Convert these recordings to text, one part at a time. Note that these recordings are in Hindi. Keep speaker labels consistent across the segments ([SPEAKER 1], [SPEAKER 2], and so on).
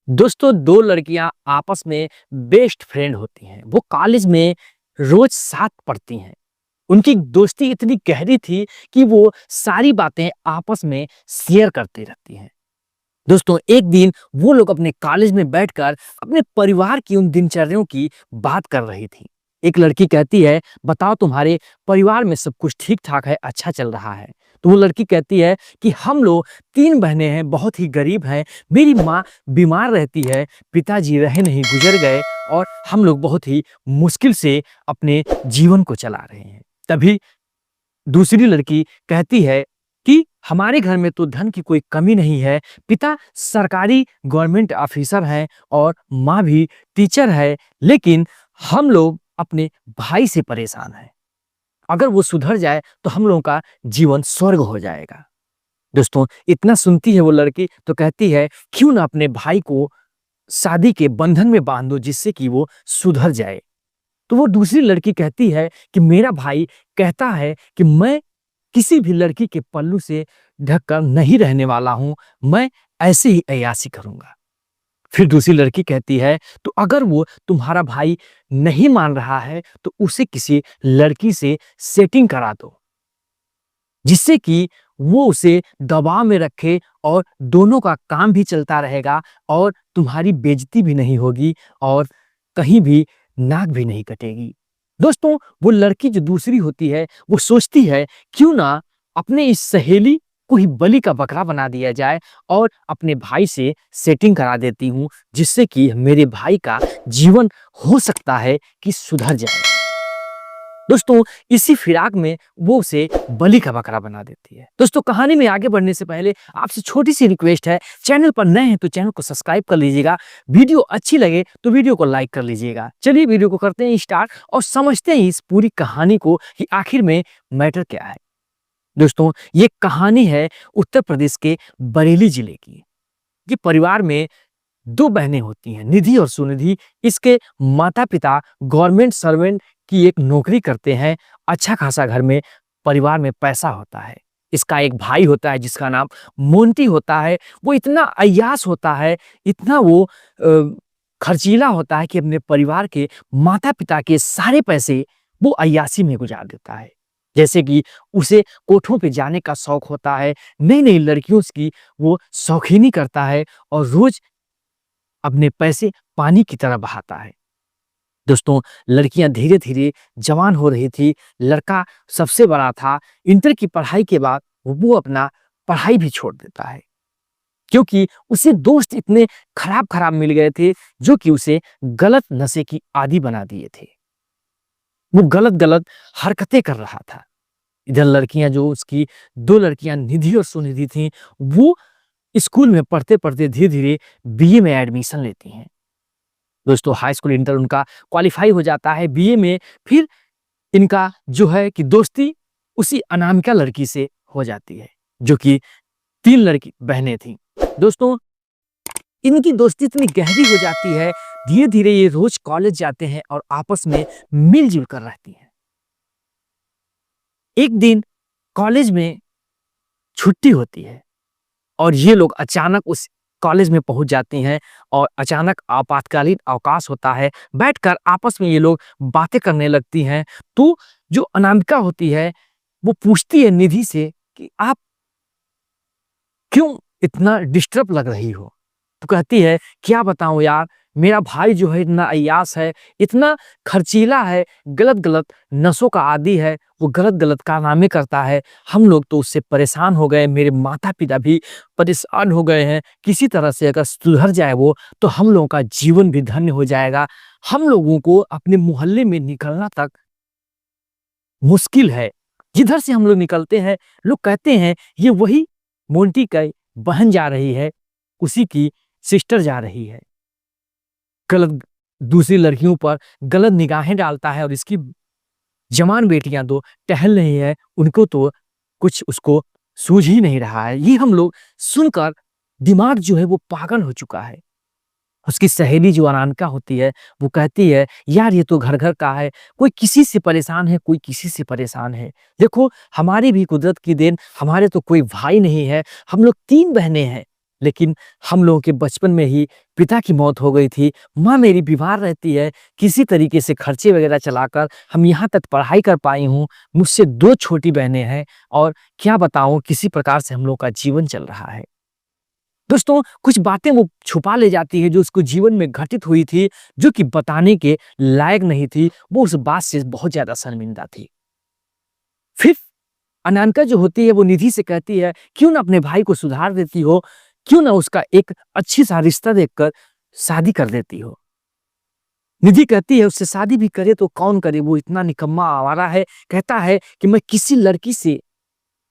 [SPEAKER 1] दोस्तों, दो लड़कियां आपस में बेस्ट फ्रेंड होती हैं। वो कॉलेज में रोज साथ पढ़ती हैं। उनकी दोस्ती इतनी गहरी थी कि वो सारी बातें आपस में शेयर करती रहती हैं। दोस्तों, एक दिन वो लोग अपने कॉलेज में बैठकर अपने परिवार की उन दिनचर्याओं की बात कर रही थी। एक लड़की कहती है, बताओ तुम्हारे परिवार में सब कुछ ठीक ठाक है, अच्छा चल रहा है? तो वो लड़की कहती है कि हम लोग तीन बहनें हैं, बहुत ही गरीब हैं। मेरी माँ बीमार रहती है, पिताजी रहे नहीं, गुजर गए, और हम लोग बहुत ही मुश्किल से अपने जीवन को चला रहे हैं। तभी दूसरी लड़की कहती है कि हमारे घर में तो धन की कोई कमी नहीं है। पिता सरकारी गवर्नमेंट ऑफिसर हैं और माँ भी टीचर है, लेकिन हम लोग अपने भाई से परेशान हैं। अगर वो सुधर जाए तो हम लोगों का जीवन स्वर्ग हो जाएगा। दोस्तों, इतना सुनती है वो लड़की तो कहती है, क्यों ना अपने भाई को शादी के बंधन में बांध दो, जिससे कि वो सुधर जाए। तो वो दूसरी लड़की कहती है कि मेरा भाई कहता है कि मैं किसी भी लड़की के पल्लू से ढककर नहीं रहने वाला हूं, मैं ऐसे ही अय्याशी करूंगा। फिर दूसरी लड़की कहती है, तो अगर वो तुम्हारा भाई नहीं मान रहा है तो उसे किसी लड़की से सेटिंग करा दो, जिससे कि वो उसे दबाव में रखे और दोनों का काम भी चलता रहेगा और तुम्हारी बेइज्जती भी नहीं होगी और कहीं भी नाक भी नहीं कटेगी। दोस्तों, वो लड़की जो दूसरी होती है वो सोचती है, क्यों ना अपने इस सहेली को ही बलि का बकरा बना दिया जाए और अपने भाई से सेटिंग करा देती हूँ, जिससे कि मेरे भाई का जीवन हो सकता है कि सुधर जाए। दोस्तों, इसी फिराक में वो उसे बलि का बकरा बना देती है। दोस्तों, कहानी में आगे बढ़ने से पहले आपसे छोटी सी रिक्वेस्ट है, चैनल पर नए हैं तो चैनल को सब्सक्राइब कर लीजिएगा। वीडियो अच्छी लगे तो वीडियो को लाइक कर लीजिएगा। चलिए वीडियो को करते हैं स्टार्ट और समझते हैं इस पूरी कहानी को कि आखिर में मैटर क्या है। दोस्तों, ये कहानी है उत्तर प्रदेश के बरेली जिले की। ये परिवार में दो बहनें होती हैं, निधि और सुनिधि। इसके माता पिता गवर्नमेंट सर्वेंट की एक नौकरी करते हैं। अच्छा खासा घर में परिवार में पैसा होता है। इसका एक भाई होता है जिसका नाम मोंटी होता है। वो इतना अय्याश होता है, इतना वो खर्चीला होता है कि अपने परिवार के माता पिता के सारे पैसे वो अय्याशी में गुजार देता है। जैसे कि उसे कोठों पे जाने का शौक होता है, नई नई लड़कियों की वो शौकीनी करता है और रोज अपने पैसे पानी की तरह बहाता है। दोस्तों, लड़कियां धीरे धीरे जवान हो रही थी। लड़का सबसे बड़ा था। इंटर की पढ़ाई के बाद वो अपना पढ़ाई भी छोड़ देता है, क्योंकि उसे दोस्त इतने खराब खराब मिल गए थे जो कि उसे गलत नशे की आदी बना दिए थे। वो गलत गलत हरकतें कर रहा था। इधर लड़कियां, जो उसकी दो लड़कियां निधि और सुनिधि थीं, वो स्कूल में पढ़ते पढ़ते धीरे धीरे बीए में एडमिशन लेती हैं। दोस्तों, हाई स्कूल इंटर उनका क्वालिफाई हो जाता है। बीए में फिर इनका जो है कि दोस्ती उसी अनामिका लड़की से हो जाती है, जो कि तीन लड़की बहनें थीं। दोस्तों, इनकी दोस्ती इतनी गहरी हो जाती है, धीरे धीरे ये रोज कॉलेज जाते हैं और आपस में मिलजुल कर रहती हैं। एक दिन कॉलेज में छुट्टी होती है और ये लोग अचानक उस कॉलेज में पहुंच जाती हैं और अचानक आपातकालीन अवकाश होता है। बैठकर आपस में ये लोग बातें करने लगती हैं। तो जो अनामिका होती है वो पूछती है निधि से कि आप क्यों इतना डिस्टर्ब लग रही हो? तो कहती है, क्या बताऊं यार, मेरा भाई जो है इतना अय्याश है, इतना खर्चीला है, गलत गलत नशों का आदी है, वो गलत गलत कारनामे करता है। हम लोग तो उससे परेशान हो गए, मेरे माता पिता भी परेशान हो गए हैं। किसी तरह से अगर सुधर जाए वो, तो हम लोगों का जीवन भी धन्य हो जाएगा। हम लोगों को अपने मोहल्ले में निकलना तक मुश्किल है। जिधर से हम लोग निकलते हैं, लोग कहते हैं ये वही मोंटी का बहन जा रही है, उसी की सिस्टर जा रही है। गलत दूसरी लड़कियों पर गलत निगाहें डालता है और इसकी जवान बेटियां दो टहल रही है, उनको तो कुछ उसको सूझ ही नहीं रहा है। ये हम लोग सुनकर दिमाग जो है वो पागल हो चुका है। उसकी सहेली जो अनामिका होती है वो कहती है, यार ये तो घर घर का है, कोई किसी से परेशान है, कोई किसी से परेशान है। देखो, हमारी भी कुदरत की देन, हमारे तो कोई भाई नहीं है, हम लोग तीन बहनें हैं, लेकिन हम लोगों के बचपन में ही पिता की मौत हो गई थी। माँ मेरी बीमार रहती है। किसी तरीके से खर्चे वगैरह चलाकर हम यहाँ तक पढ़ाई कर पाई हूँ। मुझसे 2 छोटी बहनें हैं और क्या बताऊँ किसी प्रकार से हम लोग का जीवन चल रहा है। दोस्तों, कुछ बातें वो छुपा ले जाती है जो उसको जीवन में घटित हुई थी, जो कि बताने के लायक नहीं थी। वो उस बात से बहुत ज़्यादा शर्मिंदा थी। फिर अनामिका जो होती है वो निधि से कहती है, "क्यों ना अपने भाई को सुधार देती हो? क्यों ना उसका एक अच्छी-सा रिश्ता देखकर शादी कर देती हो?" निधि कहती है उससे शादी भी करे तो कौन करे? वो इतना निकम्मा आवारा है। कहता है कि मैं किसी लड़की से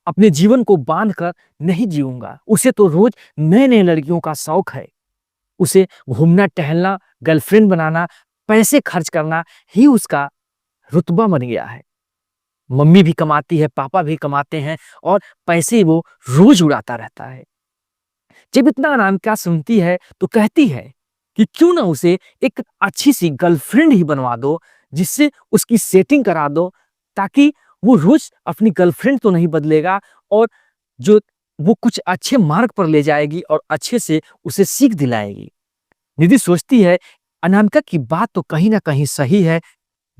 [SPEAKER 1] अपने जीवन को बाँध कर नहीं जीऊँगा। उसे तो रोज़ नए-नए लड़कियों का शौक है। उसे घूमना-टहलना, गर्लफ्रेंड बनाना, पैसे खर्च करना ही उसका रुतबा बन गया है। मम्मी भी कमाती है, पापा भी कमाते हैं और पैसे वो रोज़ उड़ाता रहता है। जब इतना अनामिका सुनती है तो कहती है कि क्यों ना उसे एक अच्छी-सी गर्लफ्रेंड ही बनवा दो, जिससे उसकी सेटिंग करा दो, ताकि वो रोज़ अपनी गर्लफ्रेंड तो नहीं बदलेगा और जो वो कुछ अच्छे मार्ग पर ले जाएगी और अच्छे से उसे सीख दिलाएगी। निधि सोचती है अनामिका की बात तो कहीं न कहीं सही है।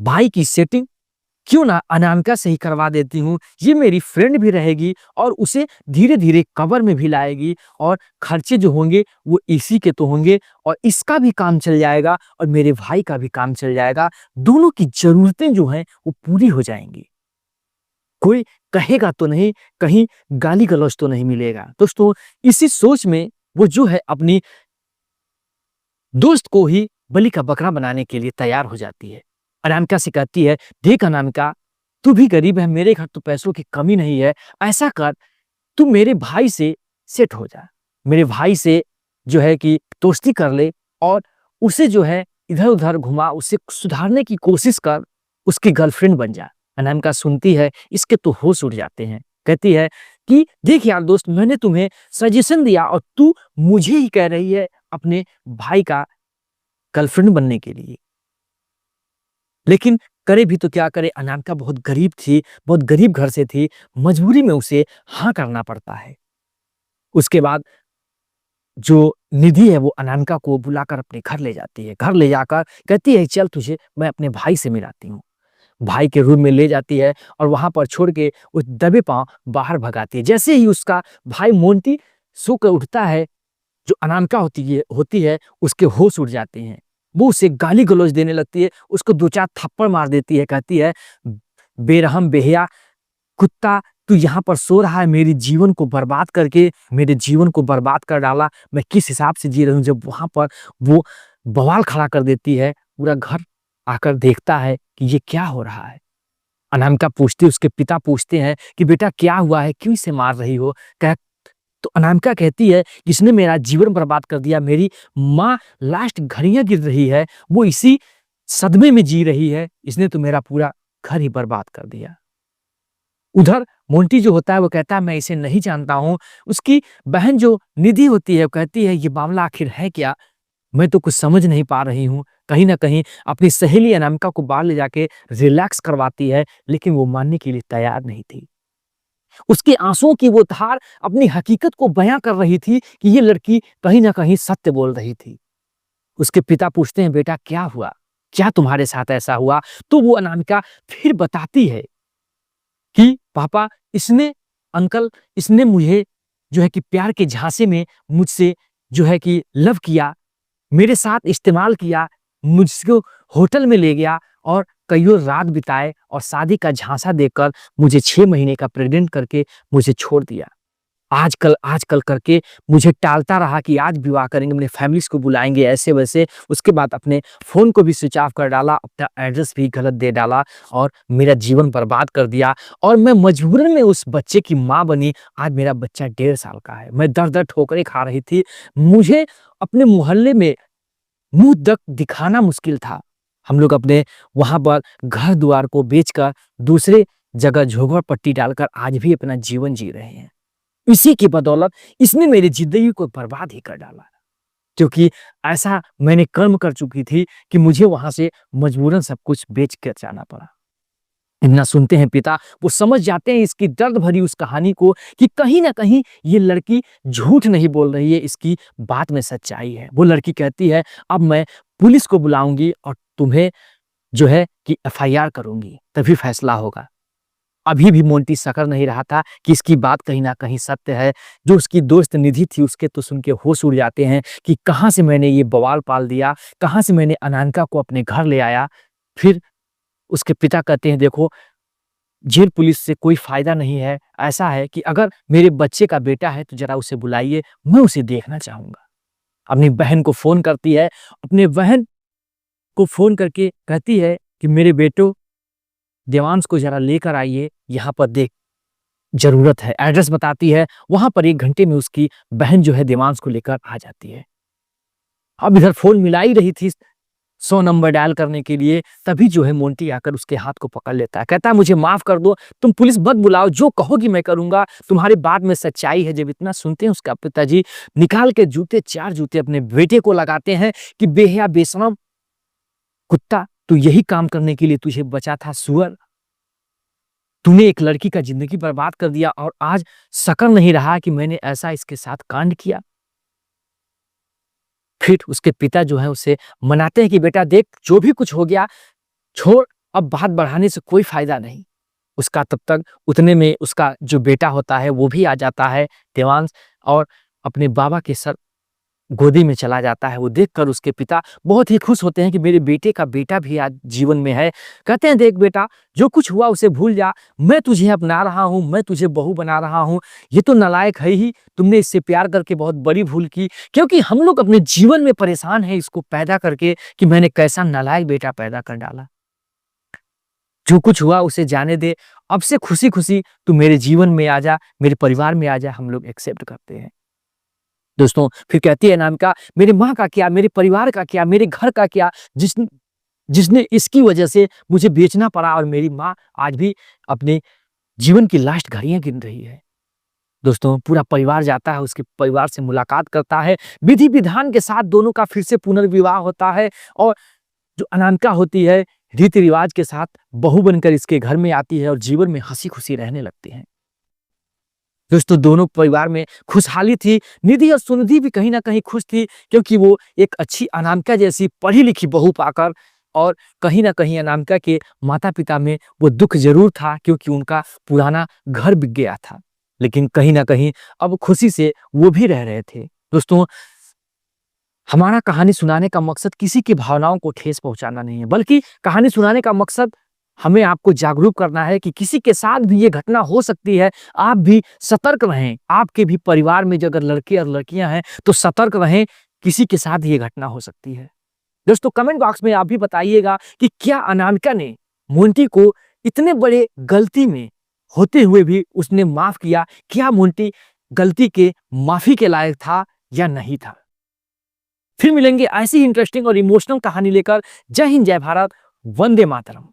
[SPEAKER 1] भाई की सेटिंग क्यों ना अनामिका से ही करवा देती हूँ। ये मेरी फ्रेंड भी रहेगी और उसे धीरे-धीरे कवर में भी लाएगी और खर्चे जो होंगे वो इसी के तो होंगे और इसका भी काम चल जाएगा और मेरे भाई का भी काम चल जाएगा। दोनों की ज़रूरतें जो हैं वो पूरी हो जाएँगी। कोई कहेगा तो नहीं, कहीं गाली-गलौच तो नहीं मिलेगा। दोस्तों, इसी सोच में वो जो है अपनी दोस्त को ही बलि का बकरा बनाने के लिए तैयार हो जाती है। अनामिका से कहती है, "देख अनामिका, तू भी गरीब है, मेरे घर तो पैसों की कमी नहीं है। ऐसा कर, तू मेरे भाई से सेट हो जा। मेरे भाई से जो है कि दोस्ती कर ले और उसे जो है इधर-उधर घुमा, उसे सुधारने की कोशिश कर, उसकी गर्लफ्रेंड बन जा।" अनामिका सुनती है, इसके तो होश उड़ जाते हैं। कहती है कि, "देख यार दोस्त, मैंने तुम्हें सजेशन दिया और तू मुझे ही कह रही है अपने भाई का गर्लफ्रेंड बनने के लिए।" लेकिन करे भी तो क्या करे, अनामिका बहुत गरीब थी, बहुत गरीब घर से थी, मजबूरी में उसे हाँ करना पड़ता है। उसके बाद जो निधि है वो अनामिका को बुलाकर अपने घर ले जाती है। घर ले जाकर कहती है, "चल तुझे मैं अपने भाई से मिलाती हूँ।" भाई के रूम में ले जाती है और वहाँ पर छोड़ के उस दबे पाँव बाहर भगाती है। जैसे ही उसका भाई मोंटी सोकर उठता है, जो अनामिका होती है उसके होश उड़ जाते हैं। वो उसे गाली-गलौच देने लगती है, उसको 2-4 थप्पड़ मार देती है, कहती है, "बेरहम बेहया कुत्ता, तू यहाँ पर सो रहा है मेरे जीवन को बर्बाद करके, मेरे जीवन को बर्बाद कर डाला। मैं किस हिसाब से जी रही हूँ।" जब वहाँ पर वो बवाल खड़ा कर देती है, पूरा घर आकर देखता है कि ये क्या हो रहा है। अनामिका पूछती है, उसके पिता पूछते हैं कि, "बेटा क्या हुआ है? क्यों इसे मार रही हो?" कह तो अनामिका कहती है, "इसने मेरा जीवन बर्बाद कर दिया। मेरी माँ लास्ट घड़ियाँ गिर रही है, वो इसी सदमे में जी रही है। इसने तो मेरा पूरा घर ही बर्बाद कर दिया।" उधर मोंटी जो होता है वो कहता है, "मैं इसे नहीं जानता हूँ।" उसकी बहन जो निधि होती है वो कहती है, "ये मामला आखिर है क्या? मैं तो कुछ समझ नहीं पा रही हूँ।" कहीं न कहीं अपनी सहेली अनामिका को बाहर ले जाके रिलैक्स करवाती है, लेकिन वो मानने के लिए तैयार नहीं थी। उसके आँसुओं की वो धार अपनी हकीकत को बयाँ कर रही थी कि ये लड़की कहीं न कहीं सत्य बोल रही थी। उसके पिता पूछते हैं, "बेटा क्या हुआ? क्या तुम्हारे साथ ऐसा हुआ?" तो वो अनामिका फिर बताती है कि पापा इसने अंकल इसने मुझे जो है कि प्यार के झांसे में मुझसे जो है कि लव किया, मेरे साथ इस्तेमाल किया, मुझको होटल में ले गया और कइयों रात बिताए और शादी का झांसा देकर मुझे 6 महीने का प्रेग्नेंट करके मुझे छोड़ दिया। आजकल करके मुझे टालता रहा कि आज विवाह करेंगे, अपने फैमिलीज़ को बुलाएँगे ऐसे-वैसे। उसके बाद अपने फ़ोन को भी स्विच ऑफ कर डाला, अपना एड्रेस भी गलत दे डाला और मेरा जीवन बर्बाद कर दिया और मैं मजबूरन में उस बच्चे की माँ बनी। आज मेरा बच्चा 1.5 साल का है। मैं दर-दर ठोकरें खा रही थी। मुझे अपने मोहल्ले में मुँह तक दिखाना मुश्किल था। हम लोग अपने वहाँ पर घर-द्वार को बेचकर दूसरे जगह झोपड़-पट्टी डालकर आज भी अपना जीवन जी रहे हैं। इसी की बदौलत इसने मेरी ज़िंदगी को बर्बाद ही कर डाला। क्योंकि ऐसा मैंने कर्म कर चुकी थी कि मुझे वहाँ से मजबूरन सब कुछ बेच कर जाना पड़ा। इतना सुनते हैं पिता, वो समझ जाते हैं इसकी दर्द भरी उस कहानी को कि कहीं ना कहीं ये लड़की झूठ नहीं बोल रही है, इसकी बात में सच्चाई है। वो लड़की कहती है अब मैं पुलिस को बुलाऊंगी और तुम्हें जो है कि एफआईआर करूंगी, तभी फैसला होगा। अभी भी मोंटी सकड़ नहीं रहा था कि इसकी बात कहीं ना कहीं सत्य है। जो उसकी दोस्त निधि थी उसके तो सुन के होश उड़ जाते हैं कि कहाँ से मैंने ये बवाल पाल दिया, कहाँ से मैंने अनामिका को अपने घर ले आया। फिर उसके पिता कहते हैं देखो, जेल पुलिस से कोई फायदा नहीं है, ऐसा है कि अगर मेरे बच्चे का बेटा है तो जरा उसे बुलाइए, मैं उसे देखना चाहूंगा। अपनी बहन को फोन करती है, अपने बहन को फोन करके कहती है कि मेरे बेटो देवांश को जरा लेकर आइए, यहाँ पर देख जरूरत है। एड्रेस बताती है, वहां पर 1 घंटे में उसकी बहन जो है देवांश को लेकर आ जाती है। अब इधर फोन मिला ही रही थी 100 नंबर डायल करने के लिए, तभी जो है मोंटी आकर उसके हाथ को पकड़ लेता है। कहता है मुझे माफ कर दो, तुम पुलिस मत बुलाओ, जो कहोगी मैं करूंगा, तुम्हारी बात में सच्चाई है। जब इतना सुनते हैं उसका पिताजी निकाल के जूते 4 जूते अपने बेटे को लगाते हैं कि बेहया बेशरम कुत्ता, तू यही काम करने के लिए तुझे बचा था सुअर। तूने एक लड़की का जिंदगी बर्बाद कर दिया और आज शक्ल नहीं रहा कि मैंने ऐसा इसके साथ कांड किया। फिर उसके पिता जो है उसे मनाते हैं कि बेटा देख, जो भी कुछ हो गया छोड़, अब बात बढ़ाने से कोई फायदा नहीं। उसका तब तक उतने में उसका जो बेटा होता है वो भी आ जाता है देवांश, और अपने बाबा के सर गोदी में चला जाता है। वो देखकर उसके पिता बहुत ही खुश होते हैं कि मेरे बेटे का बेटा भी आज जीवन में है। कहते हैं देख बेटा, जो कुछ हुआ उसे भूल जा, मैं तुझे अपना रहा हूं, मैं तुझे बहू बना रहा हूं। ये तो नालायक है ही, तुमने इससे प्यार करके बहुत बड़ी भूल की, क्योंकि हम लोग अपने जीवन में परेशान हैं इसको पैदा करके कि मैंने कैसा नालायक बेटा पैदा कर डाला। जो कुछ हुआ उसे जाने दे, अब से खुशी खुशी तू मेरे जीवन में आ जा, मेरे परिवार में आ जा, हम लोग एक्सेप्ट करते हैं। दोस्तों फिर कहती है अनामिका, मेरे माँ का क्या, मेरे परिवार का क्या, मेरे घर का क्या, जिसने इसकी वजह से मुझे बेचना पड़ा, और मेरी माँ आज भी अपने जीवन की लास्ट घड़ियां गिन रही है। दोस्तों पूरा परिवार जाता है, उसके परिवार से मुलाकात करता है, विधि विधान के साथ दोनों का फिर से पुनर्विवाह होता है, और जो अनामिका होती है रीति रिवाज के साथ बहू बनकर इसके घर में आती है और जीवन में हंसी खुशी रहने लगती हैं। दोस्तों दोनों परिवार में खुशहाली थी। निधि और सुनिधि भी कहीं ना कहीं खुश थी, क्योंकि वो एक अच्छी अनामिका जैसी पढ़ी लिखी बहू पाकर, और कहीं ना कहीं अनामिका के माता पिता में वो दुख जरूर था क्योंकि उनका पुराना घर बिक गया था, लेकिन कहीं ना कहीं अब खुशी से वो भी रह रहे थे। दोस्तों हमारा कहानी सुनाने का मकसद किसी की भावनाओं को ठेस पहुंचाना नहीं है, बल्कि कहानी सुनाने का मकसद हमें आपको जागरूक करना है कि किसी के साथ भी ये घटना हो सकती है। आप भी सतर्क रहें, आपके भी परिवार में जो अगर लड़के और लड़कियां हैं तो सतर्क रहें, किसी के साथ ये घटना हो सकती है। दोस्तों कमेंट बॉक्स में आप भी बताइएगा कि क्या अनामिका ने मोंटी को इतने बड़े गलती में होते हुए भी उसने माफ किया? क्या मोंटी गलती के माफी के लायक था या नहीं था? फिर मिलेंगे ऐसी इंटरेस्टिंग और इमोशनल कहानी लेकर। जय हिंद, जय भारत, वंदे मातरम।